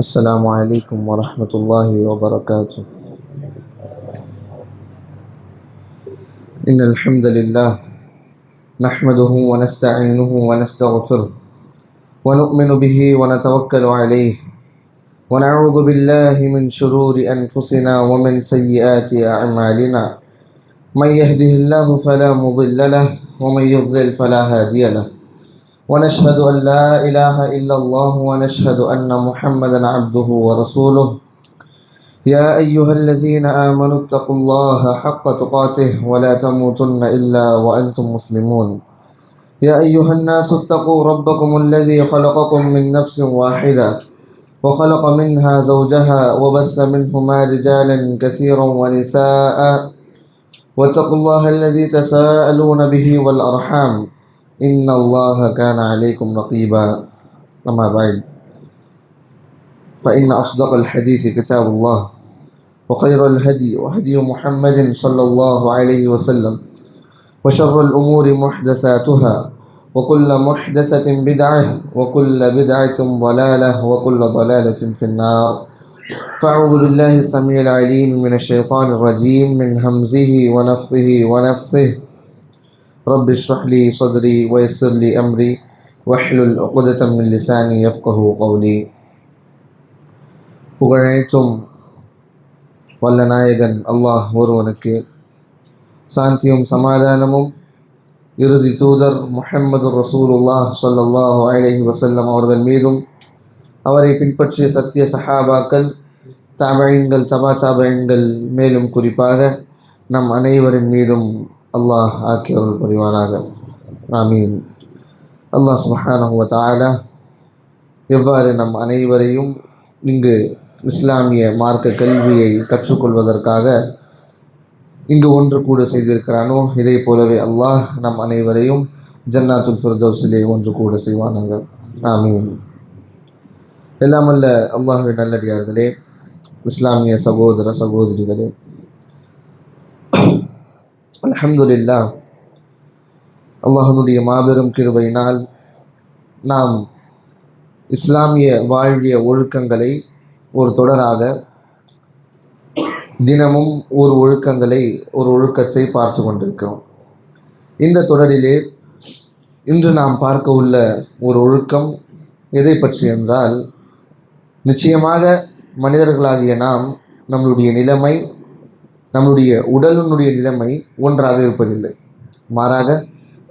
السلام عليكم ورحمة الله وبركاته. إن الحمد لله نحمده ونستعينه ونستغفره ونؤمن به ونتوكل عليه ونعوذ بالله من شرور أنفسنا ومن سيئات أعمالنا. من يهده الله فلا مضل له ومن يضلل فلا هادي له. ونشهد أن لا إله إلا الله ونشهد أن محمدا عبده ورسوله. يا أيها الذين آمنوا اتقوا الله حق تقاته ولا تموتن إلا وأنتم مسلمون. يا أيها الناس اتقوا ربكم الذي خلقكم من نفس واحدة وخلق منها زوجها وبث منهما رجالا كثيرا ونساء واتقوا الله الذي تساءلون به والأرحام إن الله كان عليكم رقيبا. أما بعد فإن أصدق الحديث كتاب الله وخير الهدي وهدي محمد صلى الله عليه وسلم وشر الأمور محدثاتها وكل محدثة بدعة وكل بدعة ضلالة وكل ضلالة في النار. فأعوذ بالله السميع العليم من الشيطان الرجيم من همزه ونفخه ونفثه. رب اشرح لي صدري ويسر لي أمري واحلل عقدة من لساني يفقه قولي. புகழனைத்தும் வல்ல நாயகன் அல்லாஹ் ஒருவனுக்கு, சாந்தியும் சமாதானமும் இறுதி தூதர் முஹம்மது ரசூலுல்லாஹ் ஸல்லல்லாஹு அலைஹி வஸல்லம் அவர்கள் மீதும், அவரை பின்பற்றிய சத்திய சஹாபாக்கள், தாபஈன்கள், தபா தாபஈன்கள், மேலும் குறிப்பாக நம் அனைவரின் மீதும் அல்லாஹ் ஆக்கியவர்கள் புரிவானாக. ஆமீன். அல்லாஹ் சுப்ஹானஹு வ தஆலா எவ்வாறு நம் அனைவரையும் இங்கு இஸ்லாமிய மார்க்க கல்வியை கற்றுக்கொள்வதற்காக இங்கு ஒன்று கூட செய்திருக்கிறானோ, இதே போலவே அல்லாஹ் நம் அனைவரையும் ஜன்னாத்துல் ஃபிர்தௌஸிலே ஒன்று கூட செய்வானாக. ஆமீன். எல்லாமல்ல அல்லாஹ்வின் நல்லடியார்களே, இஸ்லாமிய சகோதர சகோதரிகளே, அல்ஹம்துலில்லாஹ், அல்லாஹ்வுடைய மாபெரும் கிருபையினால் நாம் இஸ்லாமிய வாழ்விய ஒழுக்கங்களை ஒரு தொடராக தினமும் ஒரு ஒழுக்கத்தை பார்த்து கொண்டிருக்கிறோம். இந்த தொடரிலே இன்று நாம் பார்க்க உள்ள ஒரு ஒழுக்கம் எதை பற்றி என்றால், நிச்சயமாக மனிதர்களாகிய நாம் நம்மளுடைய நிலைமை, நம்முடைய உடலினுடைய நிலைமை ஒன்றாக இருப்பதில்லை. மாறாக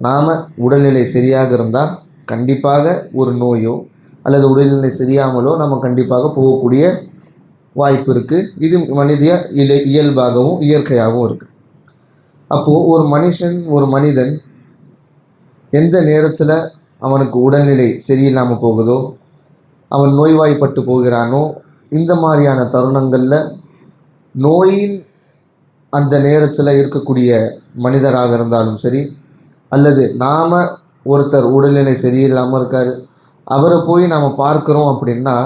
நாம் உடல்நிலை சரியாக இருந்தால் கண்டிப்பாக ஒரு நோயோ அல்லது உடல்நிலை சரியாமலோ நம்ம கண்டிப்பாக போகக்கூடிய வாய்ப்பு இருக்குது. இது இயல்பாகவும் இயற்கையாகவும் இருக்குது. அப்போது ஒரு மனிதன் எந்த நேரத்தில் அவனுக்கு உடல்நிலை சரியில்லாமல் போகுதோ, அவன் நோய்வாய்ப்பட்டு போகிறானோ, இந்த மாதிரியான தருணங்களில் நோயின் அந்த நேரத்தில் இருக்கக்கூடிய மனிதராக இருந்தாலும் சரி, அல்லது நாம் ஒருத்தர் உடல்நிலை சரியில்லாமல் இருக்கார், அவரை போய் நாம் பார்க்குறோம் அப்படின்னா,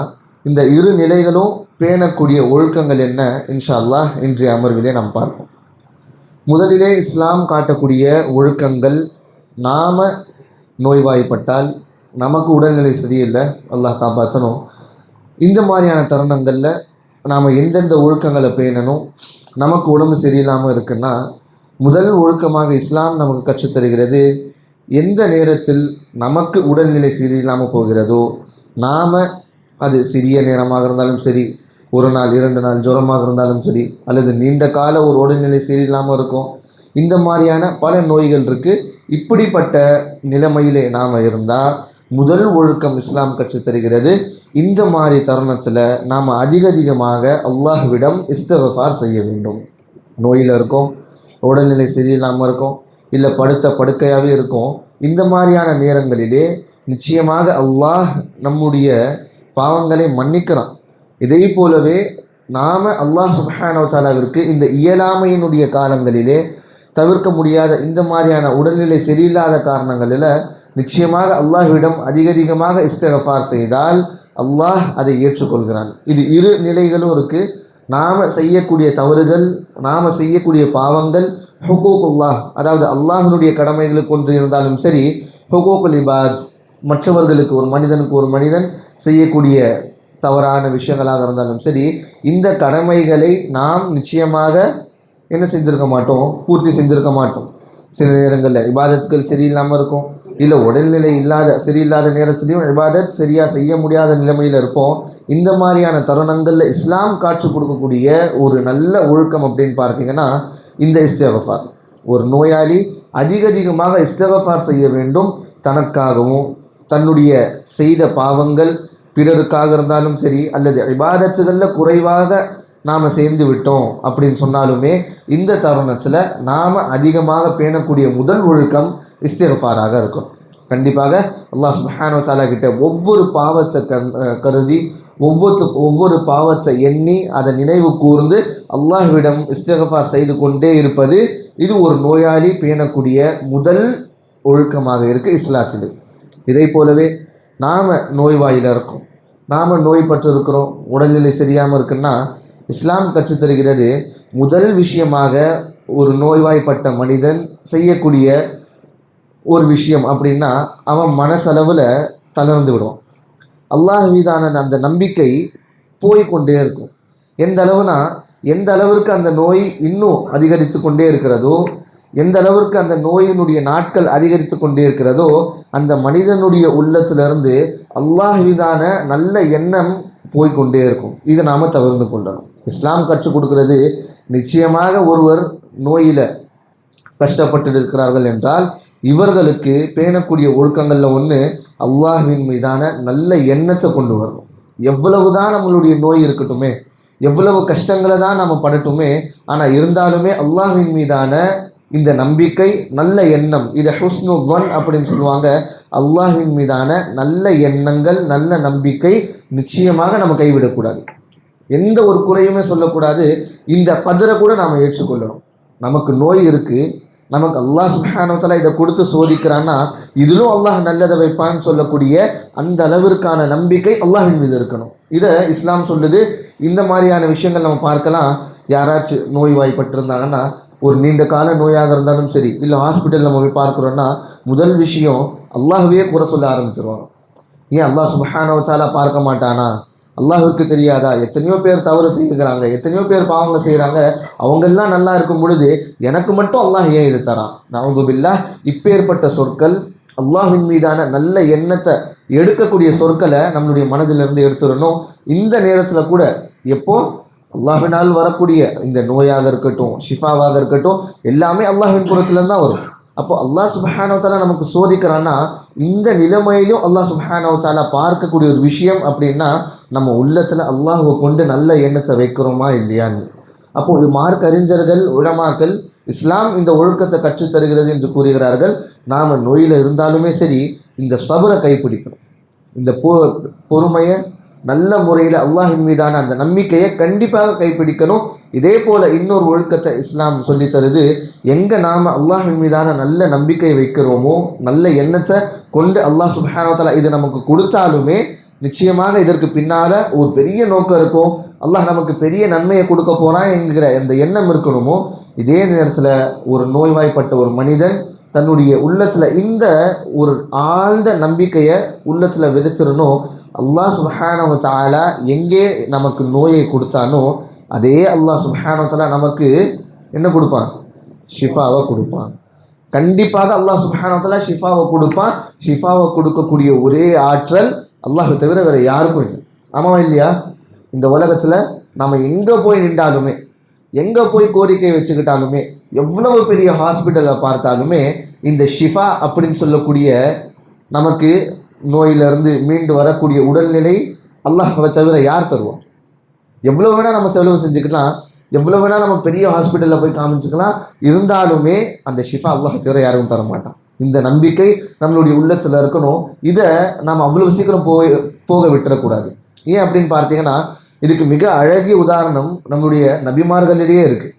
இந்த இரு நிலைகளும் பேணக்கூடிய ஒழுக்கங்கள் என்ன, இன்ஷா அல்லாஹ் இன்றைய அமர்விலே நாம் பார்ப்போம். முதலிலே இஸ்லாம் காட்டக்கூடிய ஒழுக்கங்கள், நாம் நோய்வாய்ப்பட்டால், நமக்கு உடல்நிலை சரியில்லை, அல்லாஹ் காப்பாற்றணும், இந்த மாதிரியான தருணங்களில் நாம் எந்தெந்த ஒழுக்கங்களை பேணணும். நமக்கு உடம்பு சரியில்லாமல் இருக்குன்னா, முதல் ஒழுக்கமாக இஸ்லாம் நமக்கு கற்றுத்தருகிறது, எந்த நேரத்தில் நமக்கு உடல்நிலை சரியில்லாமல் போகிறதோ, நாம் அது சிறிய நேரமாக இருந்தாலும் சரி, ஒரு நாள் 2 நாள் ஜுரமாக இருந்தாலும் சரி, அல்லது நீண்ட கால ஒரு உடல்நிலை சரியில்லாமல் இருக்கும், இந்த மாதிரியான பல நோய்கள் இருக்குது. இப்படிப்பட்ட நிலைமையிலே நாம் இருந்தால் முதல் ஒழுக்கம் இஸ்லாம் கற்றுத்தருகிறது, இந்த மாதிரி தருணத்தில் நாம் அதிகமாக அல்லாஹ்விடம் இஸ்திக்ஃபார் செய்ய வேண்டும். நோயில் இருக்கோம், உடல்நிலை சரியில்லாமல் இருக்கும், இல்லை படுக்கையாகவே இருக்கும், இந்த மாதிரியான நேரங்களிலே நிச்சயமாக அல்லாஹ் நம்முடைய பாவங்களை மன்னிக்கிறான். இதே போலவே நாம் அல்லாஹ் சுப்ஹானஹு வ தஆலாவிற்கு இந்த இயலாமையினுடைய காலங்களிலே தவிர்க்க முடியாத இந்த மாதிரியான உடல்நிலை சரியில்லாத காரணங்களில் நிச்சயமாக அல்லாஹ்விடம் அதிகமாக இஸ்திக்ஃபார் செய்தால் அல்லாஹ் அதை ஏற்றுக்கொள்கிறான். இது இரு நிலைகளும் இருக்குது. நாம் செய்யக்கூடிய தவறுகள், நாம் செய்யக்கூடிய பாவங்கள், ஹுகூக்குல்லாஹ், அதாவது அல்லாஹ்வினுடைய கடமைகளுக்கு ஒன்று இருந்தாலும் சரி, ஹுகூக்குல் இபாத், மற்றவர்களுக்கு ஒரு மனிதனுக்கு ஒரு மனிதன் செய்யக்கூடிய தவறான விஷயங்களாக இருந்தாலும் சரி, இந்த கடமைகளை நாம் நிச்சயமாக என்ன செஞ்சுருக்க மாட்டோம், பூர்த்தி செஞ்சுருக்க மாட்டோம். சில நேரங்களில் இபாதத்துகள் சரியில்லாமல் இருக்கும், இல்லை உடல்நிலை சரியில்லாத நேரத்துலையும் இபாதத் சரியாக செய்ய முடியாத நிலைமையில் இருப்போம். இந்த மாதிரியான தருணங்களில் இஸ்லாம் காட்சி கொடுக்கக்கூடிய ஒரு நல்ல ஒழுக்கம் அப்படின்னு பார்த்தீங்கன்னா இந்த இஸ்திக்ஃபார். ஒரு நோயாளி அதிகமாக இஸ்திக்ஃபார் செய்ய வேண்டும். தனக்காகவும் தன்னுடைய செய்த பாவங்கள் பிறருக்காக இருந்தாலும் சரி, அல்லது இபாதத்துகளில் குறைவாக நாம் சேர்ந்து விட்டோம் அப்படின்னு சொன்னாலுமே இந்த தருணத்தில் நாம் அதிகமாக பேணக்கூடிய முதல் ஒழுக்கம் இஸ்திக்ஃபாராக இருக்கும். கண்டிப்பாக அல்லாஹ் சுப்ஹானஹு வ தஆலா கிட்ட ஒவ்வொரு பாவத்தை கருதி ஒவ்வொரு பாவத்தை எண்ணி அதை நினைவு கூர்ந்து அல்லாஹ்விடம் இஸ்திக்ஃபார் செய்து கொண்டே இருப்பது இது ஒரு நோயாளி பேணக்கூடிய முதல் ஒழுக்கமாக இருக்குது இஸ்லாத்தில். இதை போலவே நாம் நோய்வாயில் இருக்கோம், நாம் நோய்பட்டு இருக்கிறோம், உடல்நிலை சரியாமல் இருக்குன்னா இஸ்லாம் கற்றுத்தருகிறது முதல் விஷயமாக ஒரு நோய்வாய்ப்பட்ட மனிதன் செய்யக்கூடிய ஒரு விஷயம் அப்படின்னா அவன் மனசளவில் தளர்ந்து விடுவான். அல்லாஹ் மீதான அந்த நம்பிக்கை போய்கொண்டே இருக்கும். எந்த அளவிற்கு அந்த நோய் இன்னும் அதிகரித்து கொண்டே இருக்கிறதோ, எந்த அளவிற்கு அந்த நோயினுடைய நாட்கள் அதிகரித்து கொண்டே இருக்கிறதோ, அந்த மனிதனுடைய உள்ளத்திலிருந்து அல்லாஹ் மீதான நல்ல எண்ணம் போய்கொண்டே இருக்கும். இதை நாம் தவிர்த்து கொள்ளணும். இஸ்லாம் கற்றுக் கொடுக்கிறது, நிச்சயமாக ஒருவர் நோயில் கஷ்டப்பட்டு இருக்கிறார்கள் என்றால் இவர்களுக்கு பேணக்கூடிய ஒழுக்கங்களில் ஒன்று அல்லாஹ்வின் மீதான நல்ல எண்ணத்தை கொண்டு வரணும். எவ்வளவுதான் நம்மளுடைய நோய் இருக்கட்டுமே, எவ்வளவு கஷ்டங்களை தான் நம்ம படட்டுமே, ஆனால் இருந்தாலுமே அல்லாஹ்வின் மீதான இந்த நம்பிக்கை, நல்ல எண்ணம், இதை ஹுஸ்னு வன் அப்படின்னு சொல்லுவாங்க. அல்லாஹ்வின் மீதான நல்ல எண்ணங்கள், நல்ல நம்பிக்கை நிச்சயமாக நம்ம கைவிடக்கூடாது. எந்த ஒரு குறையுமே சொல்லக்கூடாது. இந்த கதிரை கூட நாம் ஏற்றுக்கொள்ளணும். நமக்கு நோய் இருக்குது, நமக்கு அல்லாஹ் சுப்ஹானஹு வ தஆலா இதை கொடுத்து சோதிக்கிறான்னா இதிலும் அல்லாஹ் நல்லதை வைப்பான்னு சொல்லக்கூடிய அந்த அளவிற்கான நம்பிக்கை அல்லாஹ்வின் மீது இருக்கணும். இதை இஸ்லாம் சொல்லுது. இந்த மாதிரியான விஷயங்கள் நம்ம பார்க்கலாம். யாராச்சும் நோய்வாய்ப்பட்டிருந்தாங்கன்னா, ஒரு நீண்ட கால நோயாக இருந்தாலும் சரி, இல்லை ஹாஸ்பிட்டல் நம்ம போய் பார்க்குறோன்னா முதல் விஷயம் அல்லாஹ்வே குறை சொல்ல ஆரம்பிச்சிருவாங்க. ஏன் அல்லாஹ் சுப்ஹானஹு வ தஆலா பார்க்க மாட்டானா, அல்லாஹ்வுக்கு தெரியாதா, எத்தனையோ பேர் தவறு செய்கிறாங்க, எத்தனையோ பேர் பாவங்கள் செய்கிறாங்க, அவங்கெல்லாம் நல்லா இருக்கும் பொழுது எனக்கு மட்டும் அல்லாஹ் ஏன் இது தரான். நஅூது பில்லாஹ். இப்பேற்பட்ட சொற்கள், அல்லாஹ்வின் மீதான நல்ல எண்ணத்தை எடுக்கக்கூடிய சொற்களை நம்மளுடைய மனதிலிருந்து எடுத்துடணும். இந்த நேரத்தில் கூட எப்போ அல்லாஹ்வினால் வரக்கூடிய இந்த நோயாக இருக்கட்டும், ஷிஃபாவாக இருக்கட்டும், எல்லாமே அல்லாஹ்வின் புறத்துலேருந்து தான் வரும். அப்போ அல்லாஹ் சுப்ஹானஹு வ தஆலா நமக்கு சோதிக்கிறான்னா இந்த நிலைமையிலும் அல்லாஹ் சுப்ஹானஹு வ தஆலா பார்க்கக்கூடிய ஒரு விஷயம் அப்படின்னா நம்ம உள்ளத்தில் அல்லாஹ்வை கொண்டு நல்ல எண்ணத்தை வைக்கிறோமா இல்லையான்னு. அப்போது மார்க் அறிஞர்கள், உலமாக்கள் இஸ்லாம் இந்த ஒழுக்கத்தை கற்றுத்தருகிறது என்று கூறுகிறார்கள். நாம் நோயில் இருந்தாலுமே சரி இந்த சபரை கைப்பிடிக்கணும். இந்த பொறுமையை நல்ல முறையில் அல்லாஹின் மீதான அந்த நம்பிக்கையை கண்டிப்பாக கைப்பிடிக்கணும். இதே போல் இன்னொரு ஒழுக்கத்தை இஸ்லாம் சொல்லி தருது. எங்கே நாம் அல்லாஹின் மீதான நல்ல நம்பிக்கையை வைக்கிறோமோ, நல்ல எண்ணத்தை கொண்டு அல்லாஹ் சுப்ஹானஹு வ தஆலா இது நமக்கு கொடுத்தாலுமே நிச்சயமாக இதற்கு பின்னால் ஒரு பெரிய நோக்கம் இருக்கும். அல்லாஹ் நமக்கு பெரிய நன்மையை கொடுக்க போகிறான் என்கிற அந்த எண்ணம் இருக்கணுமோ, இதே நேரத்தில் ஒரு நோய்வாய்ப்பட்ட ஒரு மனிதன் தன்னுடைய உள்ளத்தில் இந்த ஒரு ஆழ்ந்த நம்பிக்கையை உள்ளத்தில் விதைச்சிடணும். அல்லாஹ் சுப்ஹானஹு வ தஆலா எங்கே நமக்கு நோயை கொடுத்தானோ அதே அல்லாஹ் சுப்ஹானஹு வ தஆலா நமக்கு என்ன கொடுப்பான், ஷிஃபாவை கொடுப்பான். கண்டிப்பாக அல்லாஹ் சுப்ஹானஹு வ தஆலா ஷிஃபாவை கொடுப்பான். ஷிஃபாவை கொடுக்கக்கூடிய ஒரே ஆற்றல் அல்லாஹ் தவிர வேறு யாருக்கும் இல்லை. ஆமாவா இல்லையா? இந்த உலகத்தில் நம்ம எங்கே போய் நின்றாலுமே, எங்கே போய் கோரிக்கை வச்சுக்கிட்டாலுமே, எவ்வளவு பெரிய ஹாஸ்பிட்டலை பார்த்தாலுமே இந்த ஷிஃபா அப்படின்னு சொல்லக்கூடிய நமக்கு நோயிலிருந்து மீண்டு வரக்கூடிய உடல்நிலை அல்லாஹ்வை தவிர யார் தருவோம்? எவ்வளோ வேணால் நம்ம செலவு செஞ்சுக்கலாம், எவ்வளோ வேணால் நம்ம பெரிய ஹாஸ்பிட்டலில் போய் காமிச்சிக்கலாம், இருந்தாலுமே அந்த ஷிஃபா அல்லாஹ் தவிர யாரும் தர மாட்டான். இந்த நம்பிக்கை நம்மளுடைய உள்ளத்தில் இருக்கணும். இதை நாம் அவ்வளோ சீக்கிரம் போக விட்டுறக்கூடாது. ஏன் அப்படின்னு பார்த்தீங்கன்னா இதுக்கு மிக அழகிய உதாரணம் நம்மளுடைய நபிமார்களிடையே இருக்குது.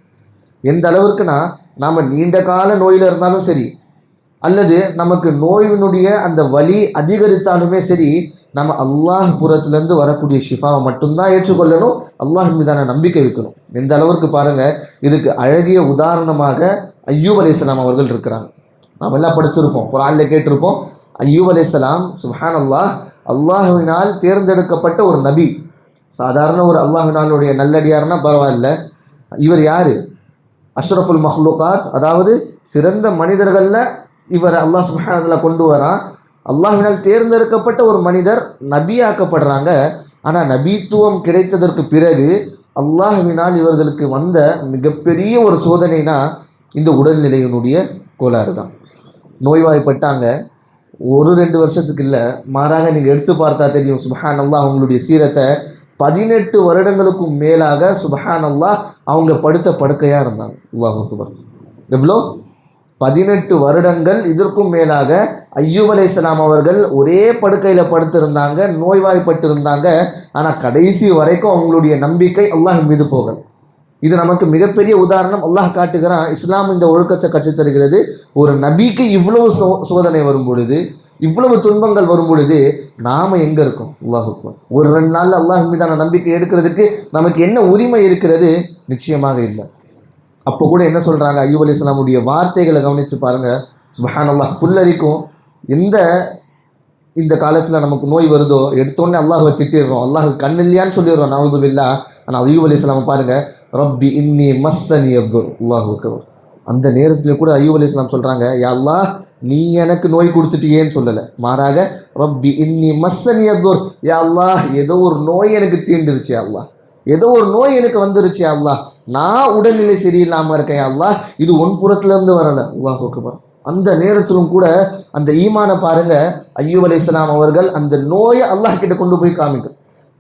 எந்த அளவுக்குன்னா நாம் நீண்ட கால நோயில் இருந்தாலும் சரி, அல்லது நமக்கு நோயினுடைய அந்த வலி அதிகரித்தாலுமே சரி, நம்ம அல்லாஹ் புறத்துலேருந்து வரக்கூடிய ஷிஃபாவை மட்டும்தான் ஏற்றுக்கொள்ளணும். அல்லாஹ் மீதான நம்பிக்கை வைக்கணும். எந்த அளவுக்கு பாருங்கள், இதுக்கு அழகிய உதாரணமாக அய்யூப் அலைஹிஸ்ஸலாம் அவர்கள் இருக்கிறாங்க. நாம் எல்லாம் படிச்சிருப்போம், குர்ஆனில் கேட்டிருப்போம். அய்யூப் அலைஹிஸ்ஸலாம் சுப்ஹானல்லாஹ், அல்லாஹ்வினால் தேர்ந்தெடுக்கப்பட்ட ஒரு நபி. சாதாரண ஒரு அல்லாஹ்வினுடைய நல்லடியார்னா பரவாயில்ல, இவர் யார்? அஷ்ரஃபுல் மஹ்லூகாத், அதாவது சிறந்த மனிதர்களில் இவர் அல்லாஹ் சுப்ஹானஹு வ தஆலா கொண்டு வரான். அல்லாஹ்வினால் தேர்ந்தெடுக்கப்பட்ட ஒரு மனிதர் நபியாக்கப்படுறாங்க. ஆனால் நபித்துவம் கிடைத்ததற்கு பிறகு அல்லாஹ்வினால் இவர்களுக்கு வந்த மிகப்பெரிய ஒரு சோதனைனா இந்த உடல்நிலையினுடைய கோளாறு தான். நோய்வாய்ப்பட்டாங்க. 1-2 வருஷத்துக்கு இல்லை, மாறாக நீங்கள் எடுத்து பார்த்தா தெரியும். சுப்ஹான் அல்லாஹ், அவங்களுடைய சீரத்தை 18 வருடங்களுக்கும் மேலாக சுப்ஹான் அல்லாஹ் அவங்க படுத்த படுக்கையாக இருந்தாங்க. அல்லாஹ் அக்பர். எவ்வளோ? 18 வருடங்கள். இதற்கும் மேலாக அய்யூப் அலைஹிஸ்ஸலாம் அவர்கள் ஒரே படுக்கையில் படுத்திருந்தாங்க, நோய்வாய்ப்பட்டிருந்தாங்க. ஆனால் கடைசி வரைக்கும் அவங்களுடைய நம்பிக்கை அல்லாஹ் மீது போகல். இது நமக்கு மிகப்பெரிய உதாரணம். அல்லாஹ் காட்டுகிறான். இஸ்லாம் இந்த ஒழுக்கத்தை கற்றுத்தருகிறது. ஒரு நபிக்கு இவ்வளவு சோதனை வரும் பொழுது, இவ்வளவு துன்பங்கள் வரும் பொழுது நாம் எங்கே இருக்கோம்? அல்லாஹ் அக்பர். ஒரு 2 நாளில் அல்லாஹ் மீதான நம்பிக்கை எடுக்கிறதுக்கு நமக்கு என்ன உரிமை இருக்கிறது? நிச்சயமாக இல்லை. அப்போ கூட என்ன சொல்கிறாங்க? அய்யூப் அலைஹிஸ்ஸலாமுடைய வார்த்தைகளை கவனித்து பாருங்கள். சுப்ஹான் அல்லாஹ், புல்லரிக்கும். இந்த காலத்தில் நமக்கு நோய் வருதோ, எடுத்தோடனே அல்லாஹ்வை திட்டிடுறோம், அல்லாஹ் கண் இல்லையான்னு சொல்லிடுறோம், நவுது பில்லா. ஆனால் அய்யூப் அலைஹிஸ்ஸலாம் பாருங்கள், ரப்பி இன்னி மஸ்ஸனி அப்துர். அல்லாஹ் அக்பர். அந்த நேரத்தில் கூட அய்யூப் அலைஹிஸ்ஸலாம் சொல்கிறாங்க, யா அல்லாஹ், நீ எனக்கு நோய் கொடுத்துட்டியேன்னு சொல்லலை, மாறாக ரப்பி இன்னி மஸ்ஸனி அப்துர், யா அல்லாஹ், ஏதோ ஒரு நோய் எனக்கு தீண்டுருச்சு அல்லாஹ், ஏதோ ஒரு நோய் எனக்கு வந்துருச்சு அல்லாஹ், நான் உடல்நிலை சரியில்லாமல் இருக்கேன் அல்லாஹ், இது உன் புறத்துலேருந்து வரலை. அல்லாஹ் அக்பர். அந்த நேரத்திலும் கூட அந்த ஈமானை பாருங்க. அய்யூப் அலைஹிஸ்ஸலாம் அவர்கள் அந்த நோயை அல்லாஹ் கிட்ட கொண்டு போய் காமிக்க,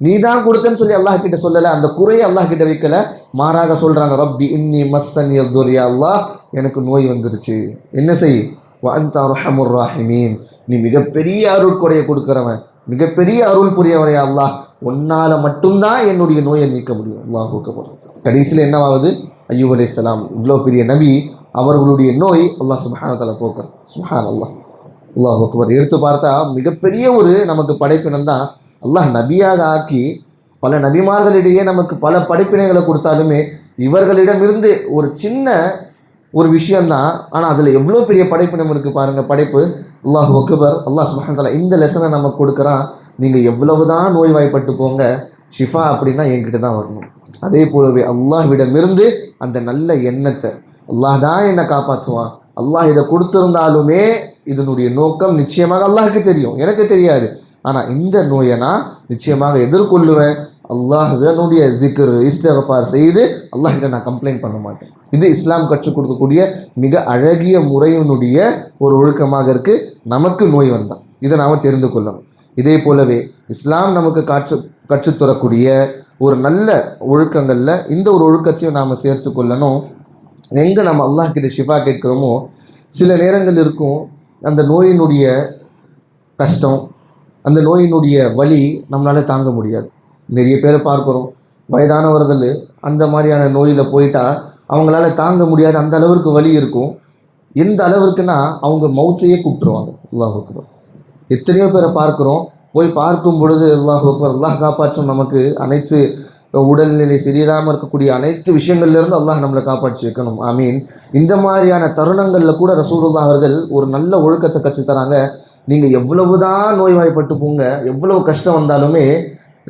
நீ தான் கொடுத்தேன்னு சொல்லி அல்லாஹ் கிட்ட சொல்லலை, அந்த குறையை அல்லாஹ் கிட்ட வைக்கல, மாறாக சொல்றாங்க, ரப்பி இன்னி மஸ்ஸனி அத்துர், யா அல்லாஹ், எனக்கு நோய் வந்துருச்சு, என்ன செய், வ அன்த அர்ஹமுர் ராஹிமீன், நீ மிகப்பெரிய அருள் கொடையை கொடுக்குறவன், மிகப்பெரிய அருள் புரியவன் யா அல்லாஹ், உன்னால மட்டும்தான் என்னுடைய நோயை நீக்க முடியும். அல்லாஹ் அக்பர். கடைசியில் என்னவாகுது? அய்யூப் அலைஹிஸ்ஸலாம் இவ்வளோ பெரிய நபி, அவர்களுடைய நோய் அல்லாஹ் சுப்ஹானஹு வ தஆலா போக்குறான். சுப்ஹான் அல்லாஹ். அல்லாஹ் அக்பர். எடுத்து பார்த்தா மிகப்பெரிய ஒரு நமக்கு படைப்பினம் தான். அல்லாஹ் நபியாக ஆக்கி பல நபிமார்களிடையே நமக்கு பல படைப்பினைகளை கொடுத்தாலுமே இவர்களிடமிருந்து ஒரு சின்ன ஒரு விஷயந்தான், ஆனால் அதில் எவ்வளோ பெரிய படைப்பினம் இருக்குது பாருங்கள், படைப்பு. அல்லாஹ் அக்பர். அல்லாஹ் சுப்ஹானஹு வ தஆலா இந்த லெசனை நமக்கு கொடுக்குறான். நீங்கள் எவ்வளவு தான் நோய்வாய்ப்பட்டு போங்க, ஷிஃபா அப்படின்னா என்கிட்ட தான் வரணும். அதே போலவே அல்லாஹ்விடமிருந்து அந்த நல்ல எண்ணத்தை, அல்லாஹ் தான் என்னை காப்பாற்றுவான், அல்லாஹ் இதை கொடுத்துருந்தாலுமே இதனுடைய நோக்கம் நிச்சயமாக அல்லாஹுக்கு தெரியும், எனக்கு தெரியாது, ஆனால் இந்த நோயை நான் நிச்சயமாக எதிர்கொள்ளுவேன், அல்லாஹ்வினுடைய ஜிக்ர் இஸ்திக்ஃபார் செய்து அல்லாஹ்கிட்ட நான் கம்ப்ளைண்ட் பண்ண மாட்டேன். இது இஸ்லாம் கற்றுக் கொடுக்கக்கூடிய மிக அழகிய முறையினுடைய ஒரு ஒழுக்கமாக இருக்குது. நமக்கு நோய் வந்தால் இதை நாம் தெரிந்து கொள்ளணும். இதே போலவே இஸ்லாம் நமக்கு கற்றுத்தரக்கூடிய ஒரு நல்ல ஒழுக்கங்களில் இந்த ஒரு ஒழுக்கத்தையும் நாம் சேர்த்து கொள்ளணும். எங்கே நம்ம அல்லாஹ்கிட்ட ஷிஃபா கேட்குறோமோ, சில நேரங்கள் இருக்கும் அந்த நோயினுடைய கஷ்டம், அந்த நோயினுடைய வலி நம்மளால் தாங்க முடியாது. நிறைய பேரை பார்க்குறோம், வயதானவர்கள் அந்த மாதிரியான நோயில் போயிட்டா அவங்களால தாங்க முடியாது, அந்த அளவிற்கு வலி இருக்கும். எந்த அளவிற்குன்னா அவங்க மௌத்தையே கூப்பிட்டுருவாங்க. அல்லாஹ் அக்பர். எத்தனையோ பேரை பார்க்குறோம், போய் பார்க்கும் பொழுது அல்லாஹ் அக்பர், அல்லாஹ் காப்பாற்றும், நமக்கு அனைத்து உடல்நிலை சரியில்லாமல் இருக்கக்கூடிய அனைத்து விஷயங்கள்லேருந்து அல்லாஹ் நம்மளை காப்பாற்றி வைக்கணும், ஆமீன். இந்த மாதிரியான தருணங்களில் கூட ரசூலுல்லாஹ் அவர்கள் ஒரு நல்ல ஒழுக்கத்தை கற்றுத்தராங்க. நீங்கள் எவ்வளவுதான் நோய்வாய்ப்பட்டு போங்க, எவ்வளவு கஷ்டம் வந்தாலுமே,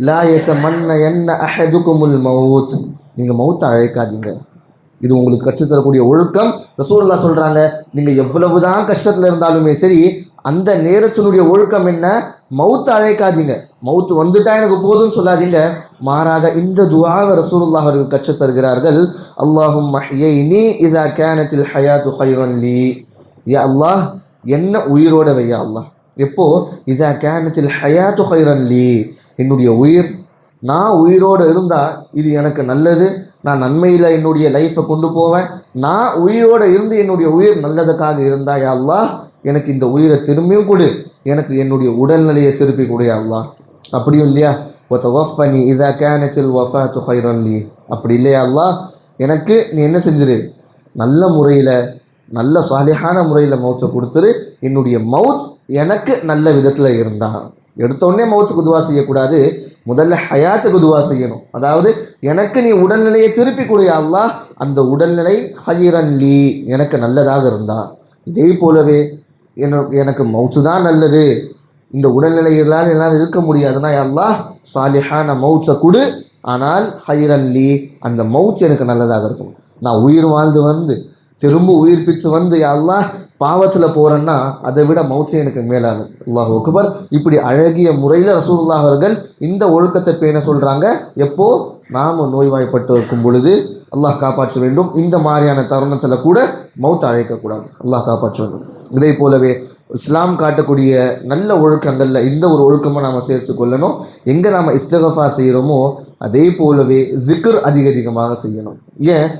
லா யதமன்ன யன்ன அஹதுகுமுல் மௌத், நீங்கள் மௌத்தை அழைக்காதீங்க. இது உங்களுக்கு கற்றுத்தரக்கூடிய ஒழுக்கம். ரசூலுல்லாஹ் சொல்கிறாங்க, நீங்கள் எவ்வளவுதான் கஷ்டத்தில் இருந்தாலுமே சரி, அந்த நேரத்தினுடைய ஒழுக்கம் என்ன? மௌத்து அழைக்காதீங்க, மௌத்து வந்துட்டா எனக்கு போதும்னு சொல்லாதீங்க, மாறாக இந்த துஆவை ரசூலுல்லாஹ் அவர்கள் கற்றுத் தருகிறார்கள். அல்லாஹும்ம ஹ்யைனி இதா கானத்தில் ஹயாத்து கைரன் லீ, யா அல்லாஹ், என்ன உயிரோட வையா அல்லாஹ், எப்போ? இதா கானத்தில் ஹயாத்து கைரன் லீ, என்னுடைய உயிர், நான் உயிரோடு இருந்தால் இது எனக்கு நல்லது, நான் நன்மையில் என்னுடைய லைஃப்பை கொண்டு போவேன், நான் உயிரோடு இருந்து என்னுடைய உயிர் நல்லதுக்காக இருந்தா யா அல்லாஹ், எனக்கு இந்த உயிரை திரும்பியும் கொடு, எனக்கு என்னுடைய உடல்நிலையை திருப்பி கொடு யா அல்லாஹ். அப்படியும் இல்லையா, வதவஃபனி இதா கானத்தில் வஃபாத்து கைரன் லீ, அப்படி இல்லையா அல்லாஹ், எனக்கு நீ என்ன செஞ்சிரு, நல்ல முறையில், நல்ல சாலிஹான முறையில் மௌத்தை கொடுத்துரு, என்னுடைய மவுத் எனக்கு நல்ல விதத்தில் இருந்தா. எடுத்தோடனே மவுத்துக்கு துவா செய்யக்கூடாது, முதல்ல ஹயாத்துக்கு துவா செய்யணும். அதாவது எனக்கு நீ உடல்நிலையை திருப்பி கொடு யா அல்லாஹ், அந்த உடல்நிலை கைரன் லீ, எனக்கு நல்லதாக இருந்தா. இதே போலவே எனக்கு மவுத்து தான் நல்லது, இந்த உடல்நிலையிலால் என்னால் இருக்க முடியாதுன்னா அல்லாஹ் சாலிஹான மௌத்தை கொடு, ஆனால் ஹைரல்லி அந்த மௌத் எனக்கு நல்லதாக இருக்கும். நான் உயிர் வாழ்ந்து வந்து திரும்ப உயிர்ப்பித்து வந்து அல்லாஹ் பாவத்தில் போகிறேன்னா அதை விட மௌச்சே எனக்கு மேலானது. அல்லாஹ் அக்பர். இப்படி அழகிய முறையில் ரசூலுல்லாஹ் அவர்கள் இந்த ஒழுக்கத்தை பேண சொல்கிறாங்க. எப்போ நாம் நோய்வாய்ப்பட்டு இருக்கும் பொழுது அல்லாஹ் காப்பாற்ற வேண்டும். இந்த மாதிரியான தருணத்தில் கூட மௌத் அழைக்கக்கூடாது, அல்லாஹ் காப்பாற்ற வேண்டும். இதே போலவே இஸ்லாம் காட்டக்கூடிய நல்ல ஒழுக்கங்களில் இந்த ஒரு ஒழுக்கமாக நாம் சேர்த்து கொள்ளணும். எங்கே நாம் இஸ்திக்ஃபார் செய்கிறோமோ அதே போலவே ஜிக்ர் அதிகமாக செய்யணும். ஏன்,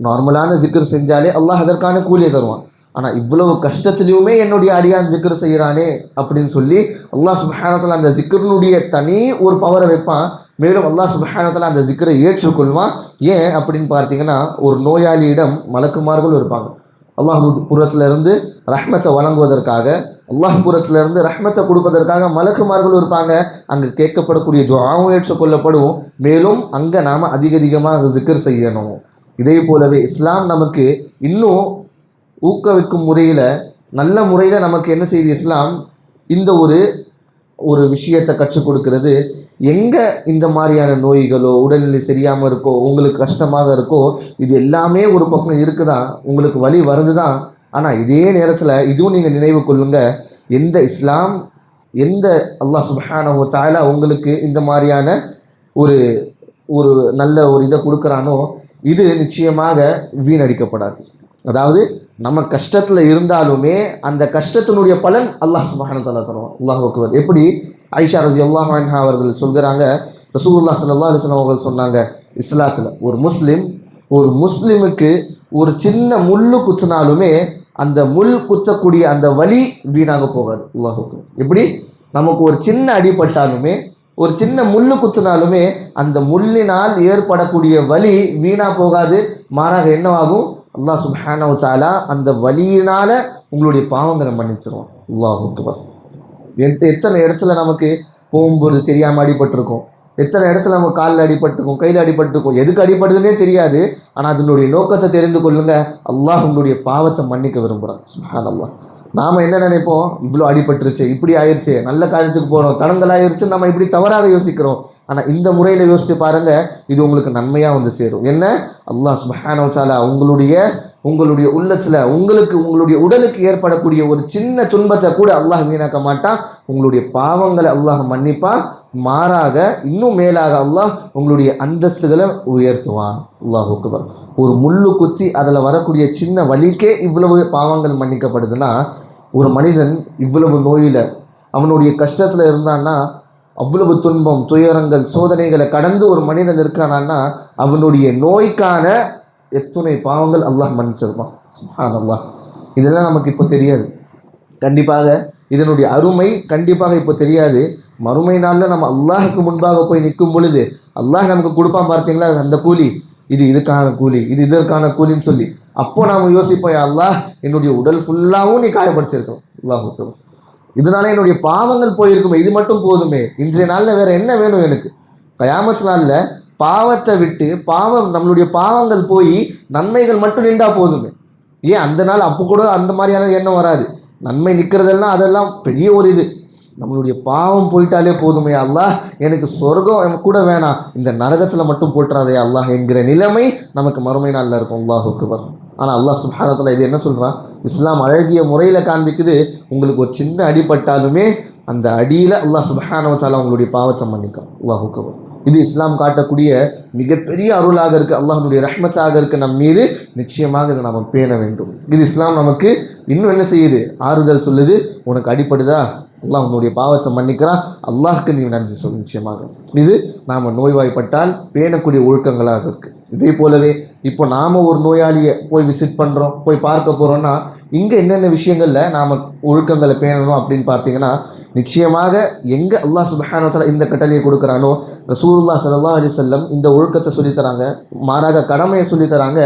நார்மலான ஜிக்ர் செஞ்சாலே அல்லாஹ் அதற்கான கூலியை தருவான். ஆனால் இவ்வளவு கஷ்டத்துலையுமே என்னுடைய அடியான் ஜிக்ர் செய்கிறானே அப்படின்னு சொல்லி அல்லாஹ் சுப்ஹானஹு வ தஆலா அந்த ஜிக்ருனுடைய தனி ஒரு பவரை வைப்பான். மேலும் அல்லாஹ் சுப்ஹானஹு வ தஆலா அந்த ஜிக்ரை ஏற்றுக்கொள்வான். ஏன் அப்படின்னு பார்த்தீங்கன்னா, ஒரு நோயாளியிடம் மலக்குமார்கள் இருப்பாங்க. அல்லாஹ் புறத்திலிருந்து ரஹ்மத்தை வழங்குவதற்காக, அல்லாஹ் புறத்திலிருந்து ரஹ்மத்தை கொடுப்பதற்காக மலக்குமார்கள் இருப்பாங்க. அங்கே கேட்கப்படக்கூடிய துஆவும் ஏற்றுக்கொள்ளப்படும். மேலும் அங்கே நாம் அதிகமாக ஜிக்ர் செய்யணும். இதே போலவே இஸ்லாம் நமக்கு இன்னும் ஊக்குவிக்கும் முறையில், நல்ல முறையில் நமக்கு என்ன செய்து இஸ்லாம் இந்த ஒரு விஷயத்தை கற்றுக் கொடுக்கிறது. எங்கே இந்த மாதிரியான நோய்களோ உடல்நிலை சரியாமல் இருக்கோ, உங்களுக்கு கஷ்டமாக இருக்கோ, இது எல்லாமே ஒரு பக்கம் இருக்குதா, உங்களுக்கு வலி வருது தான். ஆனால் இதே நேரத்தில் இதுவும் நீங்கள் நினைவு கொள்ளுங்க, எந்த இஸ்லாம் எந்த அல்லாஹ் சுப்ஹானஹு வ தஆலா உங்களுக்கு இந்த மாதிரியான ஒரு நல்ல ஒரு இதை கொடுக்குறானோ இது நிச்சயமாக வீணடிக்கப்படாது. அதாவது நம்ம கஷ்டத்தில் இருந்தாலுமே அந்த கஷ்டத்தினுடைய பலன் அல்லாஹ் சுப்ஹானஹு வ தஆலா தருவான். அல்லாஹ் அக்பர். எப்படி ஆயிஷா ரலியல்லாஹு அன்ஹா அவர்கள் சொல்கிறாங்க, ரசூலுல்லாஹ் ஸல்லல்லாஹு அலைஹி வஸல்லம் அவர்கள் சொன்னாங்க, இஸ்லாத்தில் ஒரு முஸ்லிமுக்கு ஒரு சின்ன முள்ளு குத்தினாலுமே அந்த முள் குத்தக்கூடிய அந்த வலி வீணாக போகாது. அல்லாஹ் அக்பர். எப்படி நமக்கு ஒரு சின்ன அடிபட்டாலுமே, ஒரு சின்ன முள்ளு குத்தினாலுமே அந்த முள்ளினால் ஏற்படக்கூடிய வலி வீணாக போகாது. மாறாக என்னவாகும், அல்லாஹ் சுப்ஹானஹு வ தஆலா அந்த வலியினால் உங்களுடைய பாவங்களை மன்னிச்சிருவான். அல்லாஹ் அக்பர். எத்தனை இடத்துல நமக்கு போகும்போது தெரியாமல் அடிபட்டிருக்கோம், எத்தனை இடத்துல நம்ம காலில் அடிபட்டிருக்கோம், கையில் அடிபட்டிருக்கோம், எதுக்கு அடிபடுதுன்னே தெரியாது. ஆனால் அதனுடைய நோக்கத்தை தெரிந்து கொள்ளுங்க, அல்லாஹ் உங்களுடைய பாவத்தை மன்னிக்க விரும்புகிறான். சுப்ஹானல்லாஹ். நாம் என்ன நினைப்போம், இவ்வளோ அடிபட்டுருச்சு, இப்படி ஆயிடுச்சு, நல்ல காரியத்துக்கு போகிறோம், தடங்களாயிருச்சு, நம்ம இப்படி தவறாக யோசிக்கிறோம். ஆனால் இந்த முறையில் யோசித்து பாருங்கள், இது உங்களுக்கு நன்மையாக வந்து சேரும். என்ன, அல்லாஹ் சுப்ஹானஹு வ தஆலா உங்களுடைய உள்ளத்தில் உங்களுடைய உடலுக்கு ஏற்படக்கூடிய ஒரு சின்ன துன்பத்தை கூட அல்லாஹ் வீணாக்க மாட்டான். உங்களுடைய பாவங்களை அல்லாஹ் மன்னிப்பான். மாறாக இன்னும் மேலாக அல்லாஹ் உங்களுடைய அந்தஸ்துகளை உயர்த்துவான். அல்லாஹ் அக்பர். ஒரு முள்ளு குத்தி அதில் வரக்கூடிய சின்ன வலிக்கே இவ்வளவு பாவங்கள் மன்னிக்கப்படுதுன்னா, ஒரு மனிதன் இவ்வளவு நோயில் அவனுடைய கஷ்டத்தில் இருந்தான்னா, அவ்வளவு துன்பம், துயரங்கள், சோதனைகளை கடந்து ஒரு மனிதன் இருக்கானான்னா, அவனுடைய நோய்க்கான எத்தனை பாவங்கள் அல்லாஹ் மன்னிச்சிருப்பான். சுப்ஹானல்லாஹ். இதெல்லாம் நமக்கு இப்போ தெரியாது. கண்டிப்பாக இதனுடைய அருமை கண்டிப்பாக இப்போ தெரியாது. மறுமை நாளில் நம்ம அல்லாஹுக்கு முன்பாக போய் நிற்கும் பொழுது அல்லாஹ் நமக்கு கொடுப்பான் பார்த்தீங்களா, அந்த கூலி, இதுக்கான கூலி, இதற்கான கூலின்னு சொல்லி. அப்போ நாம் யோசிப்போம், அல்லாஹ் என்னுடைய உடல் ஃபுல்லாகவும் நீ காயப்படுத்திருக்கோம், அல்லாஹ் இதனால என்னுடைய பாவங்கள் போயிருக்குமே, இது மட்டும் போதுமே, இன்றைய நாளில் வேறு என்ன வேணும் எனக்கு? கயாமத் நாளில் பாவத்தை விட்டு நம்மளுடைய பாவங்கள் போய் நன்மைகள் மட்டும் நின்றா போதுமே. ஏன் அந்த நாள் அப்போ கூட அந்த மாதிரியான எண்ணம் வராது. நன்மை நிற்கிறதெல்லாம் அதெல்லாம் பெரிய ஒரு இது. நம்மளுடைய பாவம் போயிட்டாலே போதுமே, அல்லாஹ் எனக்கு சொர்க்கம் கூட வேணாம், இந்த நரகத்தில் மட்டும் போட்டுறாதே அல்லாஹ் என்கிற நிலைமை நமக்கு மறுமை நாளில் இருக்கும். அல்லாஹ் அக்பர். ஆனால் அல்லாஹ் சுப்ஹானஹு வ தஆலா இது என்ன சொல்கிறான், இஸ்லாம் அழகிய முறையில் காண்பிக்குது. உங்களுக்கு ஒரு சின்ன அடிபட்டாலுமே அந்த அடியில் அல்லாஹ் சுப்ஹானஹு வ தஆலா உங்களுடைய பாவத்தை மன்னிக்கும். அல்லாஹ் அக்பர். இது இஸ்லாம் காட்டக்கூடிய மிகப்பெரிய அருளாக இருக்குது, அல்லாஹ்வுடைய ரஹ்மத்தாக இருக்குது நம் மீது. நிச்சயமாக இதை நாம் பேண வேண்டும். இது இஸ்லாம் நமக்கு இன்னும் என்ன செய்யுது, ஆறுதல் சொல்லுது. உனக்கு அடிப்படுதா, அல்லாஹ் உன்னுடைய பாவத்தை மன்னிக்கிறான், அல்லாஹ்க்கு நீ நன்றி சொல். நிச்சயமாக இது நாம் நோய்வாய்ப்பட்டால் பேணக்கூடிய ஒழுக்கங்களாக இருக்குது. இதே போலவே இப்போ நாம் ஒரு நோயாளியை போய் விசிட் பண்ணுறோம், போய் பார்க்க போகிறோன்னா, இங்கே என்னென்ன விஷயங்களில் நாம் ஒழுக்கங்களை பேணணும் அப்படின்னு பார்த்தீங்கன்னா, நிச்சயமாக எங்கே அல்லாஹ் சுப்ஹானஹு வ தஆலா இந்த கட்டளையை கொடுக்குறானோ, ரசூலுல்லாஹ் ஸல்லல்லாஹு அலைஹி வஸல்லம் இந்த ஒழுக்கத்தை சொல்லித்தராங்க. மாறாக கடமையை சொல்லித்தராங்க.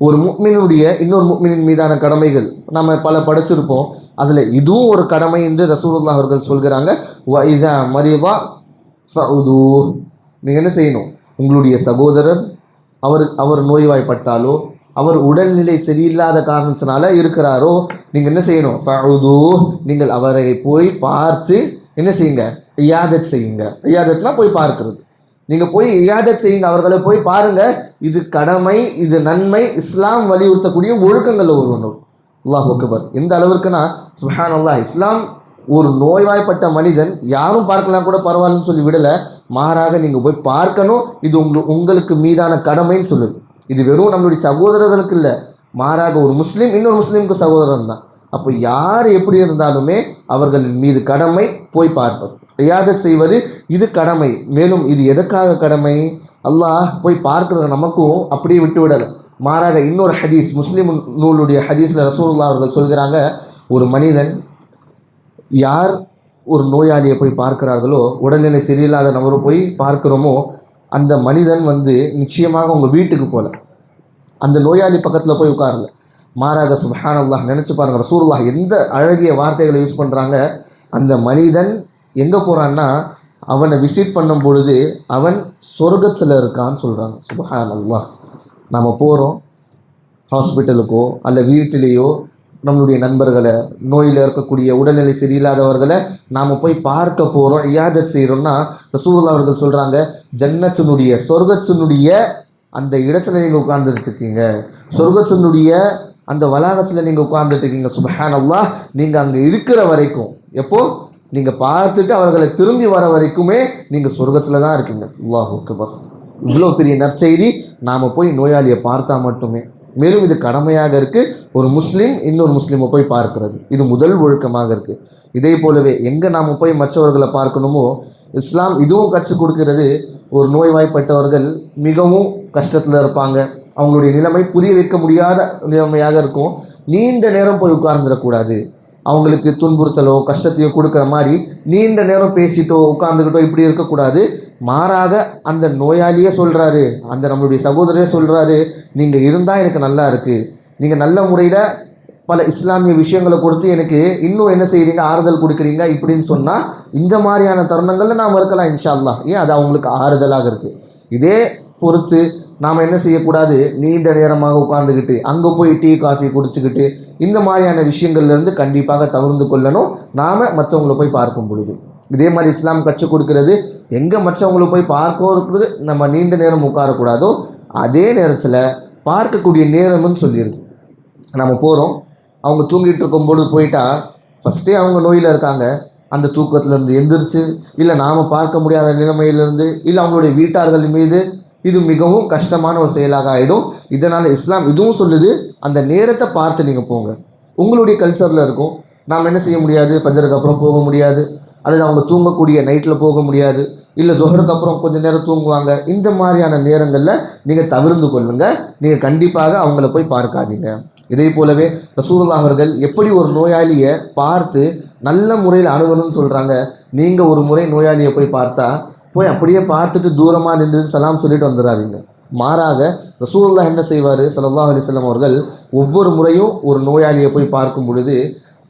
ஒரு முஃமினுடைய இன்னொரு முஃமினின் மீதான கடமைகள் நம்ம பல படிச்சிருப்போம். அதில் இதுவும் ஒரு கடமை என்று ரசூலுல்லாஹ் அவர்கள் சொல்கிறாங்க. வ இதா மரிதா ஃபஉது, நீங்கள் என்ன செய்யணும், உங்களுடைய சகோதரர் அவர் நோய்வாய்ப்பட்டாலோ, அவர் உடல்நிலை சரியில்லாத காரணத்தினால இருக்கிறாரோ, நீங்கள் என்ன செய்யணும், ஃபஉது, நீங்கள் அவரை போய் பார்த்து என்ன செய்யுங்க? இயாதத் செய்யுங்க. இயாதத்னா போய் பார்க்கிறது. நீங்கள் போய் இயாதத் செய்யுங்க, அவர்களை போய் பாருங்க. இது கடமை, இது நன்மை, இஸ்லாம் வலியுறுத்தக்கூடிய ஒழுக்கங்கள் ஒரு ஒன்று. அல்லாஹ் அக்பர். எந்த அளவிற்குனா சுப்ஹானல்லாஹ், இஸ்லாம் ஒரு நோய்வாய்ப்பட்ட மனிதன் யாரும் பார்க்கலாம் கூட பரவாயில்லன்னு சொல்லி விடலை, மாறாக நீங்கள் போய் பார்க்கணும், இது உங்களுக்கு மீதான கடமைன்னு சொல்லுது. இது வெறும் நம்மளுடைய சகோதரர்களுக்கு இல்லை, மாறாக ஒரு முஸ்லீம் இன்னொரு முஸ்லீமுக்கு சகோதரன் தான். அப்போ யார் எப்படி இருந்தாலுமே அவர்களின் மீது கடமை போய் பார்ப்பது, இயாதத் செய்வது, இது கடமை. மேலும் இது எதற்காக கடமை? அல்லாஹ் போய் பார்க்குற நமக்கும் அப்படியே விட்டு விடலை. மாறாக இன்னொரு ஹதீஸ், முஸ்லீம் நூலுடைய ஹதீஸில் ரசூலுல்லாஹ் அவர்கள் சொல்கிறாங்க, ஒரு மனிதன் யார் ஒரு நோயாளியை போய் பார்க்கிறார்களோ, உடல்நிலை சரியில்லாத நபரை போய் பார்க்குறோமோ, அந்த மனிதன் நிச்சயமாக உங்கள் வீட்டுக்கு போகல, அந்த நோயாளி பக்கத்தில் போய் உட்காரல. மாறாக சுப்ஹானல்லாஹ், நினச்சி பாருங்கள், ரசூலுல்லாஹ் எந்த அழகிய வார்த்தைகளை யூஸ் பண்ணுறாங்க. அந்த மனிதன் எங்கே போகிறான்னா, அவனை விசிட் பண்ணும் பொழுது அவன் சொர்க்கத்தில் இருக்கான்னு சொல்கிறாங்க. சுப்ஹானல்லாஹ். நாம் போகிறோம் ஹாஸ்பிட்டலுக்கோ அல்ல வீட்டிலேயோ, நம்மளுடைய நண்பர்களை, நோயில் இருக்கக்கூடிய உடல்நிலை சரியில்லாதவர்களை நாம் போய் பார்க்க போகிறோம், இயாதத் செய்கிறோம்னா ரசூலுல்லாஹ் அவர்கள் சொல்கிறாங்க, ஜன்னத்தினுடைய சொர்க்கத்தினுடைய அந்த இடத்துல நீங்கள் உட்கார்ந்துட்டு இருக்கீங்க, சொர்க்கத்தினுடைய அந்த வளாகத்தில் நீங்கள் உட்கார்ந்துட்டு இருக்கீங்க. சுப்ஹானல்லாஹ். நீங்கள் அங்கே இருக்கிற வரைக்கும், எப்போ நீங்கள் பார்த்துட்டு அவர்களை திரும்பி வர வரைக்குமே நீங்கள் சொர்க்கத்தில் தான் இருக்கீங்க. அல்லாஹ் அக்பர். இவ்வளோ பெரிய நற்செய்தி நாம் போய் நோயாளியை பார்த்தா மட்டுமே. மேலும் இது கடமையாக இருக்குது, ஒரு முஸ்லீம் இன்னொரு முஸ்லீமை போய் பார்க்கிறது, இது முதல் ஒழுக்கமாக இருக்குது. இதே போலவே எங்கே நாம் போய் மற்றவர்களை பார்க்கணுமோ, இஸ்லாம் இதுவும் கற்றுக் கொடுக்கிறது. ஒரு நோய்வாய்ப்பட்டவர்கள் மிகவும் கஷ்டத்தில் இருப்பாங்க, அவங்களுடைய நிலைமை புரிய வைக்க முடியாத நிலைமையாக இருக்கும். நீண்ட நேரம் போய் உட்கார்ந்துடக்கூடாது, அவங்களுக்கு துன்புறுத்தலோ கஷ்டத்தையோ கொடுக்குற மாதிரி நீண்ட நேரம் பேசிட்டோ உட்கார்ந்துக்கிட்டோ இப்படி இருக்கக்கூடாது. மாறாக அந்த நோயாளியே சொல்கிறாரு, அந்த நம்மளுடைய சகோதரரே சொல்கிறாரு, நீங்கள் இருந்தால் எனக்கு நல்லா இருக்குது, நீங்கள் நல்ல முறையில் பல இஸ்லாமிய விஷயங்களை கொடுத்து எனக்கு இன்னும் என்ன செய்கிறீங்க, ஆறுதல் கொடுக்குறீங்க இப்படின்னு சொன்னால், இந்த மாதிரியான தருணங்களில் நாம் இருக்கலாம் இன்ஷா அல்லாஹ். ஏன் அது அவங்களுக்கு ஆறுதலாக இருக்குது. இதே பொறுத்து நாம் என்ன செய்யக்கூடாது, நீண்ட நேரமாக உட்கார்ந்துக்கிட்டு அங்கே போய் டீ காஃபி குடிச்சுக்கிட்டு இந்த மாதிரியான விஷயங்கள்லேருந்து கண்டிப்பாக தவிர்த்து கொள்ளணும் நாம் மற்றவங்களை போய் பார்க்கும் பொழுது. இதே மாதிரி இஸ்லாம் கற்றுக் கொடுக்கிறது, எங்கே மற்றவங்களை போய் பார்க்கறதுக்கு நம்ம நீண்ட நேரம் உட்காரக்கூடாதோ அதே நேரத்தில் பார்க்கக்கூடிய நேரம்னு சொல்லியிருக்கு. நம்ம போகிறோம், அவங்க தூங்கிட்டு இருக்கும்பொழுது போயிட்டா, ஃபஸ்ட்டே அவங்க நோயில் இருக்காங்க, அந்த தூக்கத்துலேருந்து எந்திரிச்சு, இல்லை நாம் பார்க்க முடியாத நிலைமையிலேருந்து, இல்லை அவங்களுடைய வீட்டார்கள் மீது இது மிகவும் கஷ்டமான ஒரு செயலாக ஆகிடும். இதனால் இஸ்லாம் இதுவும் சொல்லுது, அந்த நேரத்தை பார்த்து நீங்கள் போங்க. உங்களுடைய கல்ச்சரில் இருக்கும், நாம் என்ன செய்ய முடியாது, ஃபஜருக்கு அப்புறம் போக முடியாது, அல்லது அவங்க தூங்கக்கூடிய நைட்டில் போக முடியாது, இல்லை ஜொஹருக்கு அப்புறம் கொஞ்சம் நேரம் தூங்குவாங்க. இந்த மாதிரியான நேரங்களில் நீங்கள் தவிர்த்து கொள்ளுங்கள், நீங்கள் கண்டிப்பாக அவங்கள போய் பார்க்காதீங்க. இதே போலவே ரசூலுல்லாஹ் அவர்கள் எப்படி ஒரு நோயாளியை பார்த்து நல்ல முறையில் அணுகணும்னு சொல்கிறாங்க. நீங்கள் ஒரு முறை நோயாளியை போய் பார்த்தா போய் அப்படியே பார்த்துட்டு தூரமாக நின்று சலாம் சொல்லிட்டு வந்துடாதீங்க. மாறாக ரசூலுல்லாஹ் என்ன செய்வார் ஸல்லல்லாஹு அலைஹி வஸல்லம் அவர்கள், ஒவ்வொரு முறையும் ஒரு நோயாளியை போய் பார்க்கும் பொழுது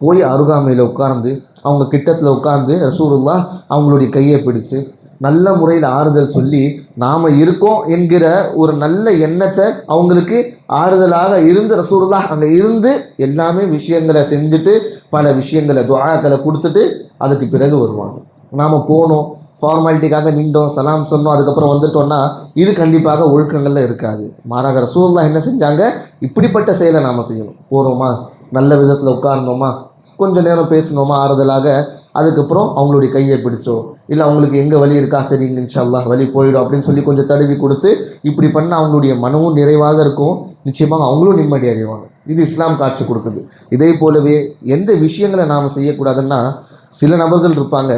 போய் அருகாமையில் உட்கார்ந்து அவங்க கிட்டத்தில் உட்கார்ந்து ரசூலுல்லாஹ் அவங்களுடைய கையை பிடிச்சு நல்ல முறையில் ஆறுதல் சொல்லி, நாம் இருக்கோம் என்கிற ஒரு நல்ல எண்ணத்தை அவங்களுக்கு ஆறுதலாக இருந்து ரசூலுல்லாஹ் அங்கே இருந்து எல்லாமே விஷயங்களை செஞ்சுட்டு பல விஷயங்களை துஆக்களை கொடுத்துட்டு அதுக்கு பிறகு வருவாங்க. நாம் போனோம், ஃபார்மாலிட்டிக்காக நின்றோம், சலாம் சொன்னோம், அதுக்கப்புறம் வந்துட்டோம்னா இது கண்டிப்பாக ஒழுக்கங்களில் இருக்காது. மாறாக ரசூலுல்லாஹ் என்ன செஞ்சாங்க, இப்படிப்பட்ட செயலை நாம் செய்யணும். போகிறோமா, நல்ல விதத்தில் உட்கார்ந்தோமா, கொஞ்சம் நேரம் பேசினோமா ஆறுதலாக, அதுக்கப்புறம் அவங்களுடைய கையை பிடிச்சோ, இல்லை அவங்களுக்கு எங்கே வலி இருக்கா, சரி இன்ஷா அல்லாஹ் வலி போயிடும் அப்படின்னு சொல்லி கொஞ்சம் தடவி கொடுத்து இப்படி பண்ண அவங்களுடைய மனமும் நிறைவாக இருக்கும், நிச்சயமாக அவங்களும் நிம்மதி அடைவாங்க. இது இஸ்லாம் காட்சி கொடுக்குது. இதே போலவே எந்த விஷயங்களை நாம் செய்யக்கூடாதுன்னா, சில நபர்கள் இருப்பாங்க,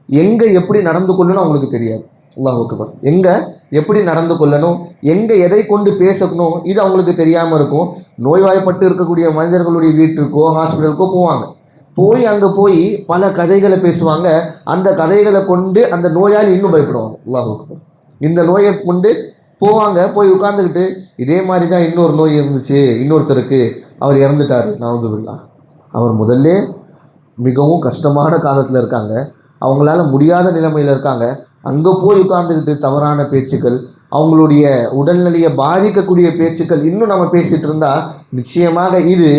எங்கே எப்படி நடந்து கொள்ளணும் அவங்களுக்கு தெரியாது. அல்லாஹ் அக்பர். எங்கே எப்படி நடந்து கொள்ளணும், எங்கே எதை கொண்டு பேசணும், இது அவங்களுக்கு தெரியாமல் இருக்கும். நோய்வாய்ப்பட்டு இருக்கக்கூடிய மனிதர்களுடைய வீட்டுக்கோ ஹாஸ்பிட்டலுக்கோ போவாங்க, போய் அங்கே போய் பல கதைகளை பேசுவாங்க. அந்த கதைகளை கொண்டு அந்த நோயாளி இன்னும் பயப்படுவாங்க. அல்லாஹ் அக்பர். இந்த நோயை கொண்டு போவாங்க, போய் உட்கார்ந்துக்கிட்டு இதே மாதிரி தான் இன்னொரு நோய் இருந்துச்சு இன்னொருத்தருக்கு, அவர் இறந்துட்டார், நவுதுபில்லா. அவர் முதல்ல மிகவும் கஷ்டமான காலத்தில் இருக்காங்க, அவங்களால முடியாத நிலைமையில் இருக்காங்க. அங்கே போய் உட்கார்ந்துக்கிட்டு தவறான பேச்சுக்கள், அவங்களுடைய உடல்நிலையை பாதிக்கக்கூடிய பேச்சுக்கள் இன்னும் நம்ம பேசிகிட்டு இருந்தால் நிச்சயமாக இது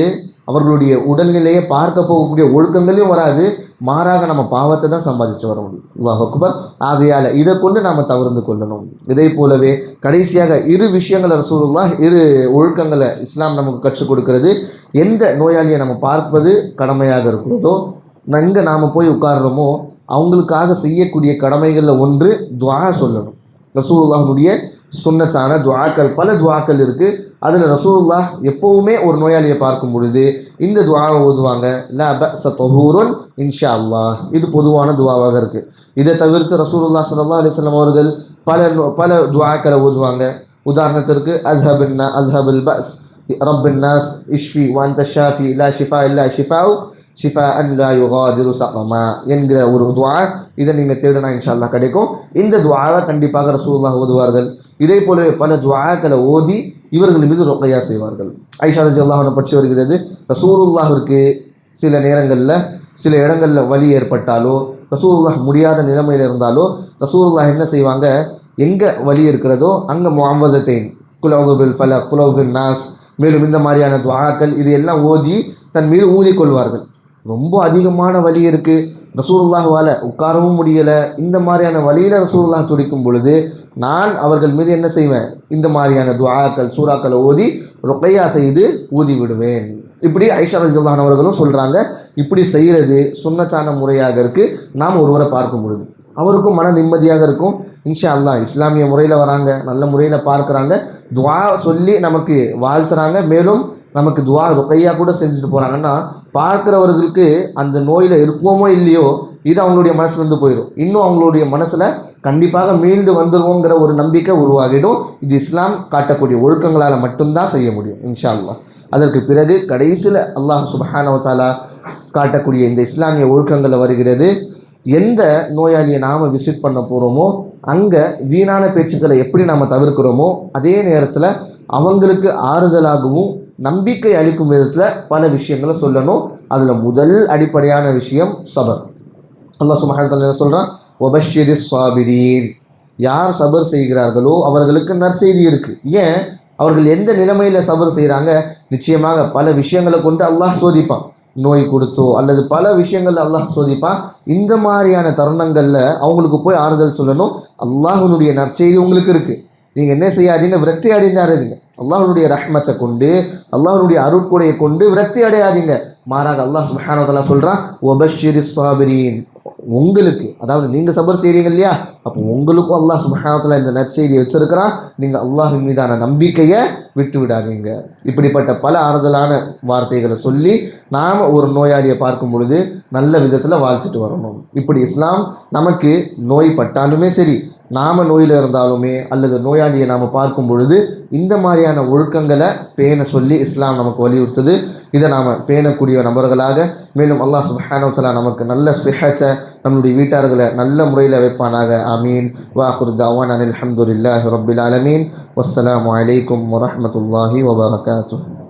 அவர்களுடைய உடல்நிலையை பார்க்க போகக்கூடிய ஒழுக்கங்களையும் வராது, மாறாக நம்ம பாவத்தை தான் சம்பாதிச்சு வர முடியும். அல்லாஹ் அக்பர். ஆகையால் இதை கொண்டு நாம் தவிர்த்து கொள்ளணும். இதே போலவே கடைசியாக 2 விஷயங்களை ரசூலுல்லாஹ் 2 ஒழுக்கங்களை இஸ்லாம் நமக்கு கற்றுக் கொடுக்கிறது. எந்த நோயாளியை நம்ம பார்ப்பது கடமையாக இருக்கிறதோ, எங்கே நாம் போய் உட்கார்றோமோ அவங்களுக்காக செய்யக்கூடிய கடமைகளில் ஒன்று துஆ சொல்லணும். ரசூலுல்லாஹ்வுடைய சுன்னத்தான துஆக்கள், பல துஆக்கள் இருக்குது. அதில் ரசூலுல்லாஹ் எப்போவுமே ஒரு நோயாளியை பார்க்கும் பொழுது இந்த துஆவை ஓதுவாங்க. லா பஅஸ தஹூருன் இன்ஷா அல்லாஹ். இது பொதுவான துஆவாக இருக்குது. இதை தவிர்த்து ரசூலுல்லாஹ் ஸல்லல்லாஹு அலைஹி வஸல்லம் அவர்கள் பல துஆக்களை ஓதுவாங்க. உதாரணத்திற்கு அஸ்ஹபுல் பஅஸ் ரப்பின் நாஸ் இஷ்ஃபி வ அன்த ஷாஃபி லா ஷிஃபா இல்லா ஷிஃபாஉ ஷிஃபா அன் லா யுகாதிரு சகமா என்கிற ஒரு துஆ. இதை நீங்கள் தேடினா இன்ஷா அல்லாஹ் கிடைக்கும். இந்த துஆவை கண்டிப்பாக ரசூலுல்லாஹ் ஓதுவார்கள். இதே போலவே பல துஆக்களை ஓதி இவர்கள் மீது ருக்யா செய்வார்கள். ஆயிஷா ரலியல்லாஹு அன்ஹா பற்றி வருகிறது, ரசூலுல்லாஹ்விற்கு சில நேரங்களில் சில இடங்களில் வலி ஏற்பட்டாலோ, ரசூலுல்லாஹ் முடியாத நிலைமையில் இருந்தாலோ ரசூலுல்லாஹ் என்ன செய்வாங்க, எங்கே வலி இருக்கிறதோ அங்கே முஅவ்வதத்தைன் குல் அஊது பில் ஃபலக் குல் அஊது பின் நாஸ், மேலும் இந்த மாதிரியான துஆக்கள் இது எல்லாம் ஓதி தன் மீது ஊதிக்கொள்வார்கள். ரொம்ப அதிகமான வலி இருக்குது, ரசூலுல்லாஹ்வால் உட்காரவும் முடியலை, இந்த மாதிரியான வழியில் ரசூலுல்லாஹ் துடிக்கும் பொழுது நான் அவர்கள் மீது என்ன செய்வேன், இந்த மாதிரியான துஆக்கள் சூறாக்களை ஓதி ருக்யா செய்து ஊதி விடுவேன். இப்படி ஆயிஷா ரலியல்லாஹு அன்ஹா அவர்களும் சொல்கிறாங்க. இப்படி செய்கிறது சுன்னத்தான முறையாக இருக்குது. நாம் ஒருவரை பார்க்கும் பொழுது அவருக்கும் மன நிம்மதியாக இருக்கும். இன்ஷா அல்லாஹ் இஸ்லாமிய முறையில் வராங்க, நல்ல முறையில் பார்க்குறாங்க, துஆ சொல்லி நமக்கு வாழ்த்துறாங்க, மேலும் நமக்கு துஆ ருக்யா கூட செஞ்சுட்டு போகிறாங்கன்னா பார்க்குறவர்களுக்கு அந்த நோயில் இருப்போமோ இல்லையோ இது அவங்களுடைய மனசுலேருந்து போயிடும். இன்னும் அவங்களுடைய மனசில் கண்டிப்பாக மீண்டு வந்துடுவோங்கிற ஒரு நம்பிக்கை உருவாகிடும். இது இஸ்லாம் காட்டக்கூடிய ஒழுக்கங்களால் மட்டும்தான் செய்ய முடியும் இன்ஷா அல்லாஹ். அதற்கு பிறகு கடைசியில் அல்லாஹ் சுப்ஹானஹு வ தஆலா காட்டக்கூடிய இந்த இஸ்லாமிய ஒழுக்கங்களில் வருகிறது, எந்த நோயாளியை நாம் விசிட் பண்ண போகிறோமோ அங்கே வீணான பேச்சுக்களை எப்படி நாம் தவிர்க்கிறோமோ அதே நேரத்தில் அவங்களுக்கு ஆறுதலாகவும் நம்பிக்கை அளிக்கும் விதத்தில் பல விஷயங்களை சொல்லணும். அதில் முதல் அடிப்படையான விஷயம் சபர். அல்லாஹ் சுப்ஹானஹு வ தஆலா சொல்கிறான், வபஷ்ஷிரிஸ் ஸாபிரீன். யார் சபர் செய்கிறார்களோ அவர்களுக்கு நற்செய்தி இருக்குது. ஏன், அவர்கள் எந்த நிலைமையில் சபர் செய்கிறாங்க, நிச்சயமாக பல விஷயங்களை கொண்டு அல்லாஹ் சோதிப்பான். நோய் கொடுத்தோ அல்லது பல விஷயங்கள் அல்லாஹ் சோதிப்பான். இந்த மாதிரியான தருணங்களில் அவங்களுக்கு போய் ஆறுதல் சொல்லணும். அல்லாஹ்வுடைய நற்செய்தி உங்களுக்கு இருக்குது, நீங்கள் என்ன செய்யாதீங்க, விரக்தி அடைஞ்சாருங்க. அல்லாஹ்வுடைய ரஹ்மத்தை கொண்டு அல்லாஹ்வுடைய அருட்கொடையை கொண்டு விரக்தி அடையாதீங்க. மாறாக அல்லாஹ் சுப்ஹானஹு வ தஆலா சொல்கிறான், வபஷ்ஷிரிஸ் ஸாபிரீன். உங்களுக்கு, அதாவது நீங்கள் சபர் செய்கிறீங்க இல்லையா, அப்போ உங்களுக்கும் அல்லாஹ் சுப்ஹானஹு வ தஆலா இந்த நற்செய்தியை வச்சிருக்கிறான். நீங்கள் அல்லாஹ்வின் மீதான நம்பிக்கையை விட்டு விடாதீங்க. இப்படிப்பட்ட பல ஆறுதலான வார்த்தைகளை சொல்லி நாம் ஒரு நோயாளியை பார்க்கும் பொழுது நல்ல விதத்தில் வாழ்த்துட்டு வரணும். இப்படி இஸ்லாம் நமக்கு நோய் பட்டாலுமே சரி, நாம் நோயில் இருந்தாலுமே அல்லது நோயாளியை நாம் பார்க்கும் பொழுது இந்த மாதிரியான ஒழுக்கங்களை பேண சொல்லி இஸ்லாம் நமக்கு வலியுறுத்துது. இதை நாம் பேணக்கூடிய நபர்களாக, மேலும் அல்லாஹ் சுப்ஹானஹு வ தஆலா நமக்கு நல்ல சிஹத்தை, நம்முடைய வீட்டார்களை நல்ல முறையில் வைப்பானாக. ஆமீன். வாஹிரு தஅவானா அல்ஹம்துலில்லாஹி ரப்பில் ஆலமீன். வஸ்ஸலாமு அலைக்கும் வரஹ்மத்துல்லாஹி வபரகாத்துஹு.